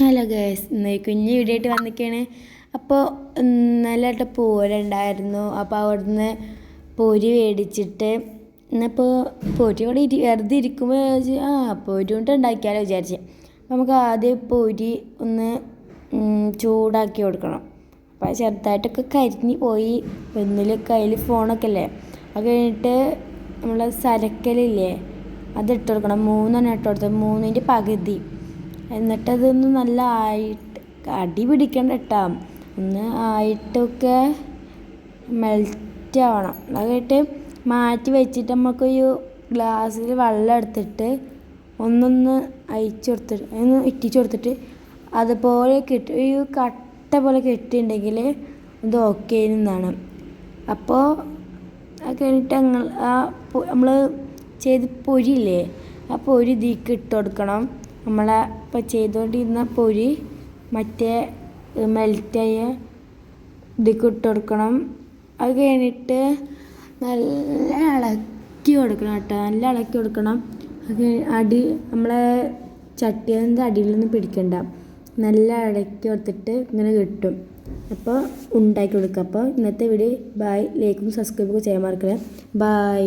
Hello guys, ഇന്ന് കുഞ്ഞ് video ആയിട്ട് വന്നിരിക്കുകയാണ്. അപ്പോൾ ഇന്നലെ പൂരം ഉണ്ടായിരുന്നു. അപ്പോൾ അവിടുന്ന് പൊരി മേടിച്ചിട്ട് ഇന്നിപ്പോൾ പൊരി കൂടെ വെറുതെ ഇരിക്കുമ്പോൾ പൊരി കൊണ്ട് ഉണ്ടാക്കിയാലോ വിചാരിച്ച്. അപ്പോൾ നമുക്ക് ആദ്യം പൊരി ഒന്ന് ചൂടാക്കി കൊടുക്കണം. അപ്പോൾ ചെറുതായിട്ടൊക്കെ കരിഞ്ഞ് പോയി. ഒന്നിൽ കയ്യിൽ ഫോണൊക്കെ അല്ലേ. അത് കഴിഞ്ഞിട്ട് നമ്മൾ സരക്കലില്ലേ, അതിട്ട് കൊടുക്കണം. 3 ഇട്ട് കൊടുത്തത്, 3ൻ്റെ പകുതി. എന്നിട്ടതൊന്ന് നല്ല ആയിട്ട് അടി പിടിക്കണ്ട കേട്ടോ, ഒന്ന് ആയിട്ടൊക്കെ മെൽറ്റ് ആവണം. അതായിട്ട് മാറ്റി വെച്ചിട്ട് നമുക്കൊരു ഗ്ലാസ്സിൽ വെള്ളം എടുത്തിട്ട് ഒന്നൊന്ന് അയച്ചു കൊടുത്തിട്ട് ഒന്ന് ഇറ്റിച്ചു കൊടുത്തിട്ട് അതുപോലെ കെട്ടി ഒരു കട്ട പോലെ കെട്ടിയിട്ടുണ്ടെങ്കിൽ ഇത് ഓക്കെ എന്നാണ്. അപ്പോൾ അത് കഴിഞ്ഞിട്ട് നമ്മൾ ചെയ്ത് പൊരിയില്ലേ, ആ പൊരി ഇതിലേക്ക് ഇട്ട് കൊടുക്കണം. നമ്മളെ ഇപ്പോൾ ചെയ്തുകൊണ്ടിരുന്ന പൊരി മറ്റേ മെൽറ്റായ ഇതിലേക്ക് ഇട്ട് കൊടുക്കണം. അത് കഴിഞ്ഞിട്ട് നല്ല ഇളക്കി കൊടുക്കണം കേട്ടോ, നല്ല ഇളക്കി കൊടുക്കണം. അത് അടി നമ്മളെ ചട്ടിയുടെ അടിയിലൊന്നും പിടിക്കണ്ട, നല്ല ഇളക്കി കൊടുത്തിട്ട് ഇങ്ങനെ കിട്ടും. അപ്പോൾ ഉണ്ടാക്കി കൊടുക്കുക. അപ്പോൾ ഇന്നത്തെ വീഡിയോ ബൈ. ലൈക്കും സബ്സ്ക്രൈബൊക്കെ ചെയ്യാൻ മറക്കണേ. ബൈ.